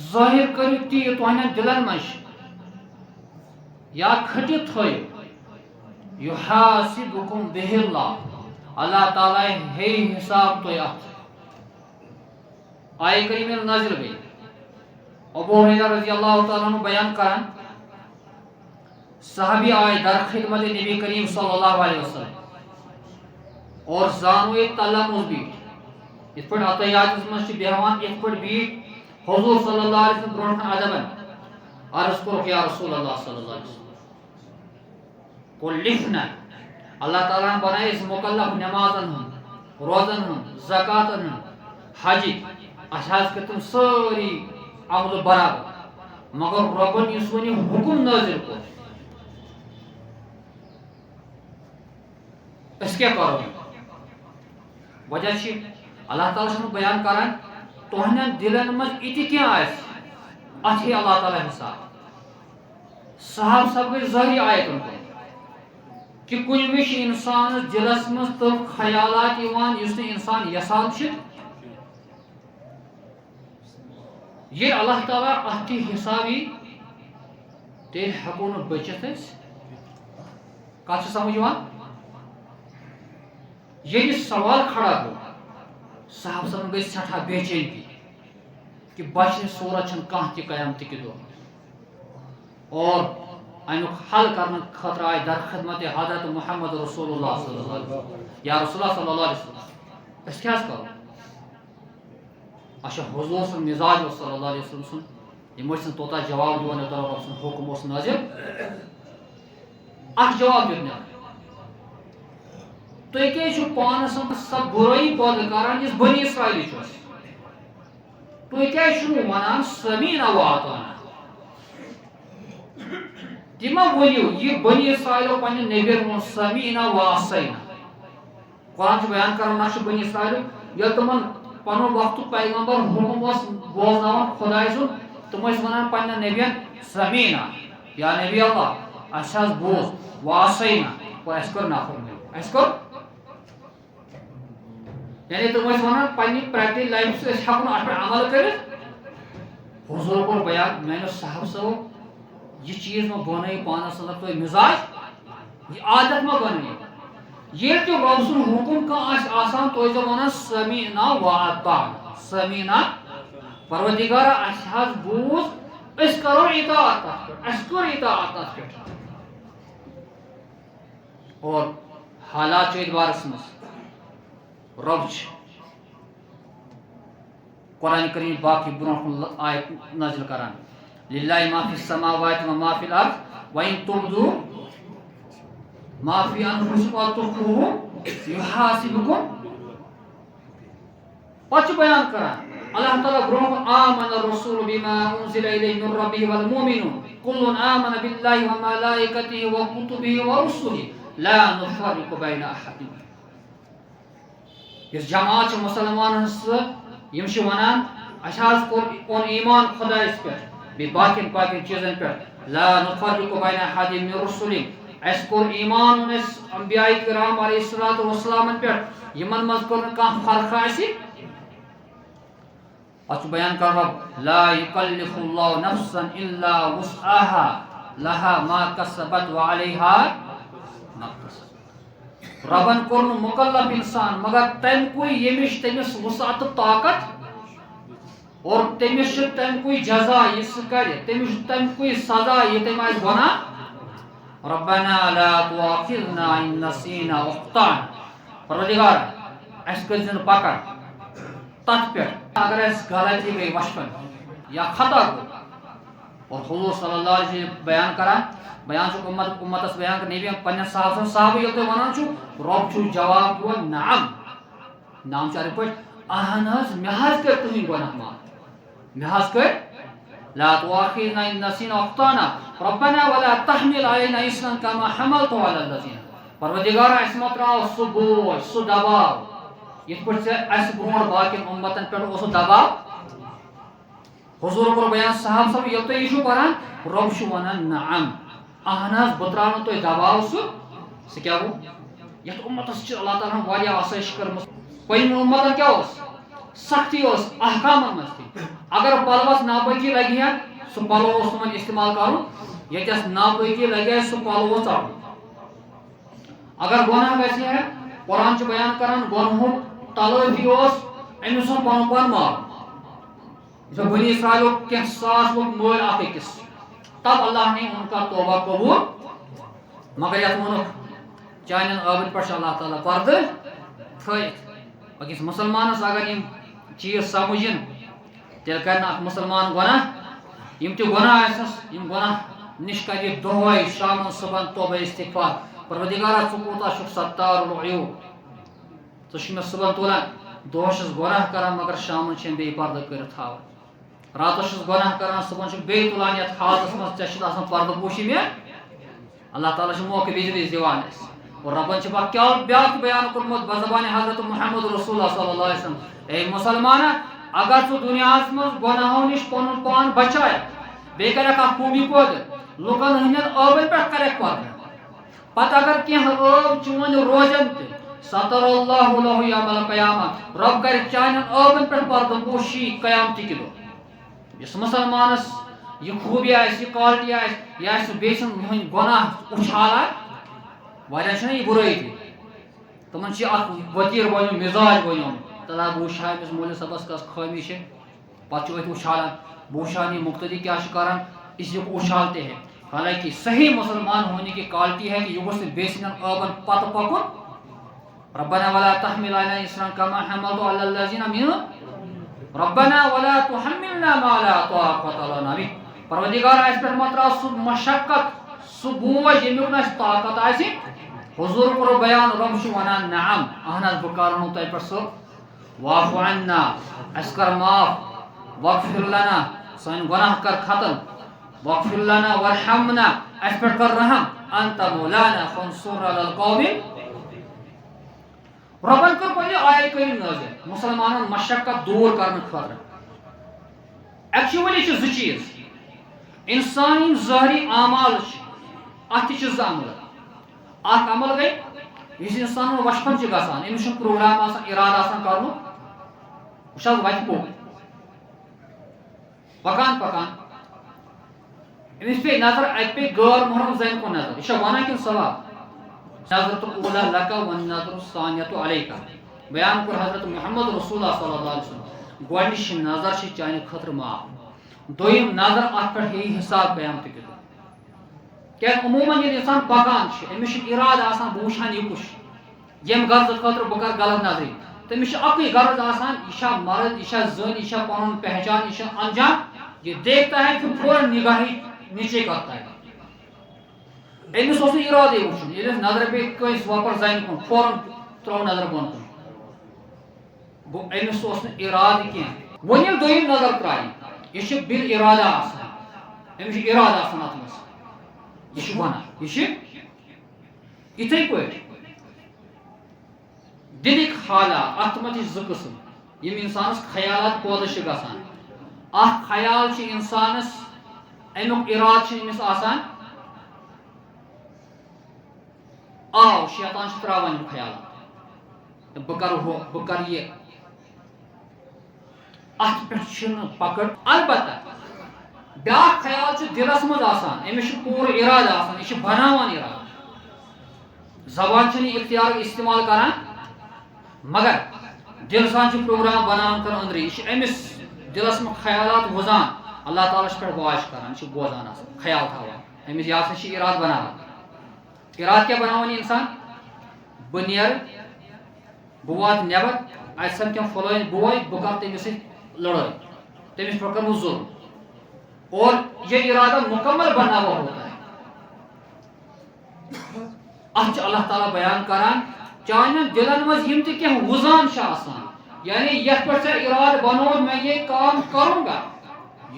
ظاہر کرو تی تہندین دلن مش یا کھٹی تھویو یحاسبکم بہ اللہ اللہ تعالیٰ ہے حساب تو ات آئے کریم نازل گئی ابو ہریرہ رضی اللہ تعالیٰ عنہ بیان کران صحابی آئے در خدمت نبی کریم صلی اللہ علیہ وسلم اور زانوے تلمز بیٹ اس پر عطیات مجھ بیہوان اس پر بیٹ حضور صلی اللہ علیہ وسلم برونکن عدبن عرض کرو یا رسول اللہ صلی اللہ علیہ وسلم کو لکھنا اللہ تعالیٰ نے بنائے اس مکلف نمازن ہم روزن ہم زکاتن ہم حجی اشاز کے تم ساری عمل برابر مگر ربن اس ونی حکم نازل کو اس کیا کرو وجہ چھ اللہ تعالیٰ سے بیان کران تہندین دلن مز اتی کیا آئے اتھی اللہ تعالیٰ حساب صاحب سب گئی ظاہری آیتن کو کہ کن وش انسان دلس مز تم خیالات یوان اس نے انسان یسان چھ یہ اللہ تعالیٰ اتھی حسابی تیل ہکو نہ بچت کت سمجھ یوان یہ سوال کھڑا ہو صاحب سب گئی سٹھا بے چینی کہ بچنے صورت چھن کہاں تہ قیامت کے دور اور امیک حل کرنے خطر آئے در خدمت حضرت محمد رسول اللہ صلی اللہ علیہ وسلم یا رسول اللہ صلی اللہ علیہ وسلم اس کیا کرو اچھا حضور سن مزاج صلی اللہ علیہ وسلم سن یہ مجھ توتا جواب دیوان تعالیٰ سن حکم اس نازل اخ جواب دینے تو یہ پانس سب برائی پود کران اس بنی اسرائیل تو یہ ونان سمینا و اطعنا تمہ وریو یہ بنی اسرائیل پنہ نبی ون سمینا و عصینا قرآن بیان کران نش بنی اسرائیل یل تمن پن وقت پیغمبر حکم بوزنان خدائے سن تم ونان پنہ نبین سمینا یا نبی اللہ اس بوز و عصینا اور اس کر نافرمانی اس کر یعنی تم ونان پنہ پریکٹیکل لائف سے ہکن ات پہ عمل کر حضور کو بیان میں نے صاحب صاحب یہ چیز میں بنائی پانس اندر تو مزاج یہ عادت میں بنائی یہ تو رب سن حکم کا آسان تو ونان سمینا و اطعنا سمینا پروردگار اس بوز اس کرو اطاعت اس کر اطاعت اور حالات چھ بارس مس رب قرآن کریم باقی برون آیت نازل کران للہ ما فی السماوات و ما فی الارض وَإِن تُبْدُوا مَا فِي أَنفُسِكُمْ وَتُخْفُوهُ يُحَاسِبُكُمْ پتہ بیان کران اللہ تعالیٰ برون آمن الرسول بما انزل الیہ من ربہ والمؤمنون کل آمن باللہ وملائکتہ وکتبہ ورسلہ لا نفرق بین احد اس جماعت مسلمان یم ونان اچھا اون ایمان خدائس پہ باقین باقین چیزن پہ لا نفرق بین احد من رسلہ اس کو ایمان اس انبیاء کرام علیہ الصلوۃ والسلام پہ یمن مز کر کان فرق اسی اچ بیان کر رب لا یکلف اللہ نفسا الا وسعها لها ما کسبت وعلیها ما اکتسبت ربن کورن مکلف انسان مگر تم کوئی یمش تمس وسعت طاقت اور تمس تم کوئی جزا اس کر تمس تم کوئی سزا یہ تم گناہ ربنا لا تؤاخذنا ان نسينا واخطانا پروردگار اس کر پکڑ تت پہ اگر اس غلطی گئی وشفن یا خطا گو اور حضور صلی اللہ علیہ وسلم بیان کران بیان چھ امتس بیان کر نبی پنن صحابہ یل تو ونان چھ رب چھ جواب دو نعم نام چھ پہ اہن حظ مہاز کر تم گناہ معاف مہاز کر لا تؤاخذنا ان نسينا واخطانا ربنا ولا تحمل علينا اسرا كما حملته على الذين پروردگار اس متراو سبو سو دباو یہ پہ اس برون باقی امتن پہ اس دباو حضور کو بیان صاحب سب یل تو یہ پران رب چھ ونان نعم اہن حظ بتراو تو دباو سو کیا گو یت امتس چھ اللہ تعالیٰ واریاہ آسائش کرمس پنن امتن کیا سختی احکام مز اگر پلوس ناپاکی لگی ہے سہ پلو تمن استعمال کرو یتس ناپاکی لگے سہ پلو ژٹو اگر گناہ گژھِ ہے قرآن بیان کران گنہُک تلافی امس پن پان مار بنی اسرائیل کی ساس لوگ مول اخ أکس تب اللہ نے ان کا توبہ قبول مگر یت ونک چانن عابد پہ اللہ تعالیٰ پردہ تھیت أکس مسلمانس اگر یم چیز سمجھن تیل کر مسلمان گناہ یم تہ گناہ آسنس یم گناہ نش کر دہے شام صبح توبہ استغفار پروردگارا ژٕ کوتاہ چھُکھ ستار العیوب ژٕ چھُکھ مےٚ صبحن تُلان دۄہس چھُس گۄناہ کران مگر شامن چھِ بیٚیہِ پردٕ کٔرِتھ تھاوان راتس چھُس گۄناہ کران صبحن چھُکھ بیٚیہِ تُلان یتھ حالتس منٛز ژےٚ چھُتھ آسان پردٕ پوشی مےٚ اللہ تعالیٰ چھُ موقعہٕ وِزِ وِزِ دِوان اَسہِ اور ربن چھُ بیٛاکھ بیان کوٚرمُت بزبانہِ حضرت محمد رسول اللہ صلی اللہ علیہ وسلم اے مسلمانا اگر ژٕ دُنیاہس منٛز گۄناہو نِش پنُن پان بچایکھ بیٚیہِ کرکھ اکھ خوٗبی پٲدٕ لُکن ہٕنٛدٮ۪ن عٲبن پٮ۪ٹھ کرکھ پردٕ پتہ اگر کینٛہہ عٲب چون روزن تہِ ستر اللہ لہ یوم القیامہ رب کر چانن عٲبن پٮ۪ٹھ پردٕ پوشی قیامتہِ کہِ دۄہ یُس مسلمانس یہ خوٗبی آسہِ یہ کالٹی آسہِ یہِ آسہِ بیٚیہِ سٕنٛدۍ ہٕنٛدۍ گۄناہ اُچھالان واریاہن چھُنہ یہِ بُرٲیی تہِ تِمن چھُ اکھ وتیٖر بنیومُت مزاج بنیومُت تلا بہٕ وٕچھِ ہا أمِس مولوی صٲبس کۄس خٲمی چھِ پتہٕ چھُ أتھۍ اُچھالان بہٕ وٕچھِ ہا یہِ مُقتدی کیٛاہ چھُ کران اس لیے اچھالتے ہیں حالانکہ صحیح مسلمان ہونے کی کوالٹی ہے کہ یہ گوٚژھ نہٕ بیٚیہِ سٕنٛدٮ۪ن عٲبن پتہٕ پکُن ربنا ولا تحمل علينا إصرا كما حملته على الذين من ربنا ولا تحملنا ما لا طاقة لنا به پروردگار اس پٮ۪ٹھ مہ تراو سُہ مشقت سُہ بوج ییٚمیُک نہٕ اَسہِ طاقت آسہِ حضور کوٚر بیان رب چھُ ونان نعم اہن حظ بہٕ کرنو تۄہہِ پٮ۪ٹھ سُہ واعف عنا اَسہِ کر معاف واغفر لنا سٲنۍ گۄناہ کر ختم واغفر لنا وارحمنا اس پٮ۪ٹھ کر رحم انت مولانا فانصرنا على القوم ربن کر پننہِ آیہِ کریم نازل مسلمانن مشقت دور کرنہٕ خٲطرٕ ایکچولی چھِ زٕ چیٖز انسان یِم ظٲہری اعمال چھِ اتھ تہِ چھِ زٕ عمل اکھ عمل گٔے یُس انسان وشفن چھُ گژھان أمِس چھُنہٕ پروگرام آسان ارادٕ آسان کرنُک وٕچھ حظ وتہِ پوٚک پکان پکان أمِس پے نظر اتہِ پے غٲر محرم زنہِ کُن نظر یہِ چھا گۄناہ کِنہٕ ثواب نظرت الاولی لک والنظر الثانیۃ علیک بیان کوٚر حضرت محمد رسول اللہ صلی اللہ علیہ وسلم گۄڈنِچ نظر چھِ چانہِ خٲطرٕ معاف دوٚیِم نظر اتھ پٮ۪ٹھ ہیٚیہِ حساب قیامتہٕ کہِ دۄہ کیٛازِ عموٗمن ییٚلہِ اِنسان پکان چھُ أمِس چھُ ارادٕ آسان بہٕ وٕچھٕ ہن یہِ کُس چھُ ییٚمہِ غرضہٕ خٲطرٕ بہٕ کرٕ غلط نظری تٔمِس چھُ اکُے غرض آسان یہِ چھا مرد یہِ چھا زٔنۍ یہِ چھا پنُن پہچان یہِ چھا انجان یہ دیکھتا ہے کہ فوراً نگاہی نیچے کرتا ہے أمِس اوس نہٕ ارادے وٕچھُن ییٚلہِ أسۍ نظرِ پیٚیہِ کٲنٛسہِ وۄپر زنہِ کُن فوراً ترٛٲو نظر بۄن کُن گوٚو أمِس اوس نہٕ ارادٕ کینٛہہ وۄنۍ ییٚلہِ دوٚیِم نظر ترٛایہِ یہِ چھُ بِل ارادہ آسان أمِس چھُ ارادٕ آسان اتھ منٛز یہِ چھُ ونان یہِ چھُ یِتھٕے پٲٹھۍ دِلٕکۍ حالات اتھ منٛز چھِ زٕ قٕسم یِم انسانس خیالات پٲدٕ چھِ گژھان اکھ خیال چھُ انسانس امیُک ارادٕ چھُ أمِس آسان آو شیطان چھُ تراوان یِم خیالات بہٕ کرٕ ہُہ بہٕ کرٕ یہِ اتھ پٮ۪ٹھ چھُنہٕ پکڑ البتہ بیاکھ خیال چھُ دِلس منٛز آسان أمِس چھُ پوٗرٕ ارادٕ آسان یہِ چھُ بناوان ارادٕ زبان چھنہٕ یہِ اختیار استعمال کران مگر دل سان چھُ پروگرام بناوان کران أنٛدرٕ یہِ چھُ أمِس دلس منٛز خیالات وُزان اللہ تعالیٰ چھُ پٮ۪ٹھ واچ کران یہِ چھُ بوزان آسان خیال تھاوان أمِس یہِ ہسا چھُ ارادٕ بناوان ارادٕ کیٛاہ بناوان یہِ انسان بہٕ نیرٕ بہٕ واتہٕ نٮ۪بر اتہِ سمکھٮ۪م فلٲنۍ بوے بہٕ کرٕ تٔمِس سۭتۍ لڑٲے تٔمِس پٮ۪ٹھ کرٕ بہٕ ظُلم اور یہ ارادہ مکمل بنا ہوا ہوتا ہے اتھ چھُ اللہ تعالیٰ بیان کران چانٮ۪ن دلن منٛز یِم تہِ کینٛہہ وُزان چھِ آسان یعنی یتھ پٮ۪ٹھ ژےٚ ارادٕ بنووُتھ میں یہ کام کروں گا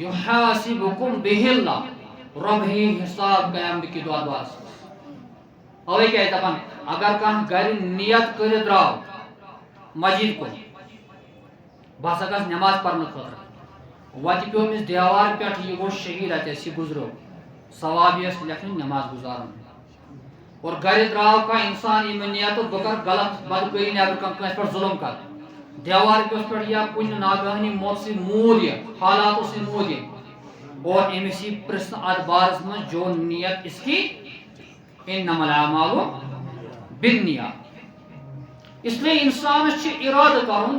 یحاسبکم بہ اللہ رب ہیٚیہِ حساب قیامتہٕ کہِ دۄہ بارس اوے کیٛازِ دپان اگر کانٛہہ گرِ نیت کٔرِتھ درٛاو مسجد کُن بہٕ ہسا گژھٕ نٮ۪ماز پرنہٕ خٲطرٕ وتہِ پیوٚو أمِس دیوار پٮ۪ٹھ یہِ گوٚو شہیٖد اتٮ۪س یہِ گُزریو ثواب یِیَس لیکھنہٕ نٮ۪ماز گُزارُن اور گرِ درٛاو کانٛہہ انسان ییٚمہِ نیتہٕ بہٕ کرٕ غلط بدکٲری نٮ۪برٕ کانٛہہ کٲنٛسہِ پٮ۪ٹھ ظُلم کرٕ دیوار پہ یا کن ناگہانی موت سے مود یہ حالاتوں سے مود یہ اور امسی پرسن ات بارس من جو نیت اس کی انما الاعمال بالنیات. اس لیے انسان ارادہ کرن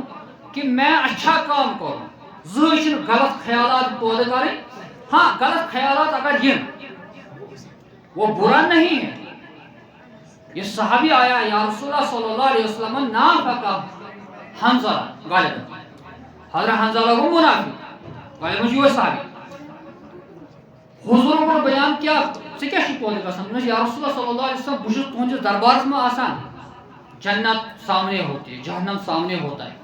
کہ میں اچھا کام کروں زن غلط خیالات پودے کریں. ہاں غلط خیالات اگر ین وہ برا نہیں ہے. یہ صحابی آیا یا رسول اللہ صلی اللہ علیہ وسلم نام کا حنظلہ غالباً حضرت حنظلہ کو منافق غالباً یہ صحابی حضور کو بیان کیا کیا پودے گھن یا رسول اللہ صلی اللہ علیہ وسلم بہت تہندس دربارس میں آسان جنت سامنے ہوتی ہے جہنم سامنے ہوتا ہے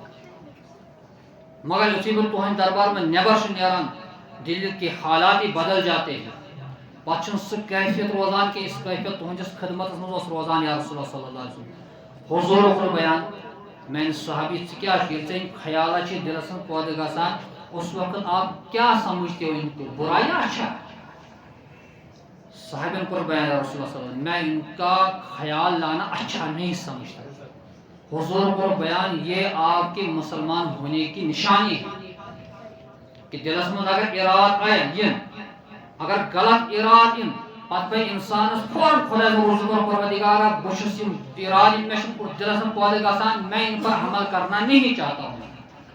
مگر یتھے بہ تہند دربار میں نیبر نیران دل کے حالات ہی بدل جاتے ہیں پتہ سہ کیفیت روزان کہ اس کیفیت تہندس خدمت مز روزان یا رسول اللہ صلی اللہ علیہ وسلم حضور کو بیان میں صحابی کیا خیالات دلس میں پودے گھان اس وقت آپ کیا سمجھتے ہو ان کو برا یا اچھا. صاحبن کو بیان رسول اللہ صلی اللہ علیہ وسلم میں ان کا خیال لانا اچھا نہیں سمجھتا. حضور کو بیان یہ آپ کے مسلمان ہونے کی نشانی ہے کہ دلس من اگر اراد آئے ین اگر غلط اراد ان پتہ پہ انسان فوراً خدا رسول پروردگارا بشس اراد میں دلس من پودے گھان میں ان پر عمل کرنا نہیں چاہتا ہوں.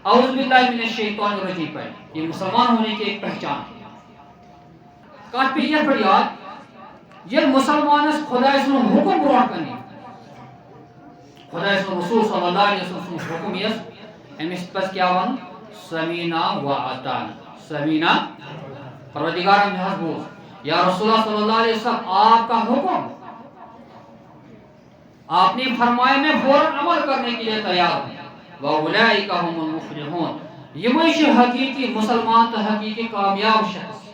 اعوذ باللہ من الشیطان الرجیم پہ یہ مسلمان ہونے کی ایک پہچان ہے. کت پہ یہ پہ یاد یہ مسلمانس خدا سن حکم برو کنی خدا سن رسول صلی اللہ علیہ وسلم حکم یس امس پس کیا ون سمینا و اطعنا سمینا پروردگار نے بوز یا رسول اللہ صلی اللہ علیہ وسلم آپ کا حکم آپ نے فرمایا میں فوراً عمل کرنے کے لیے تیار ہوں. واولئک هم المفلحون یہ حقیقی مسلمان تو حقیقی کامیاب شخص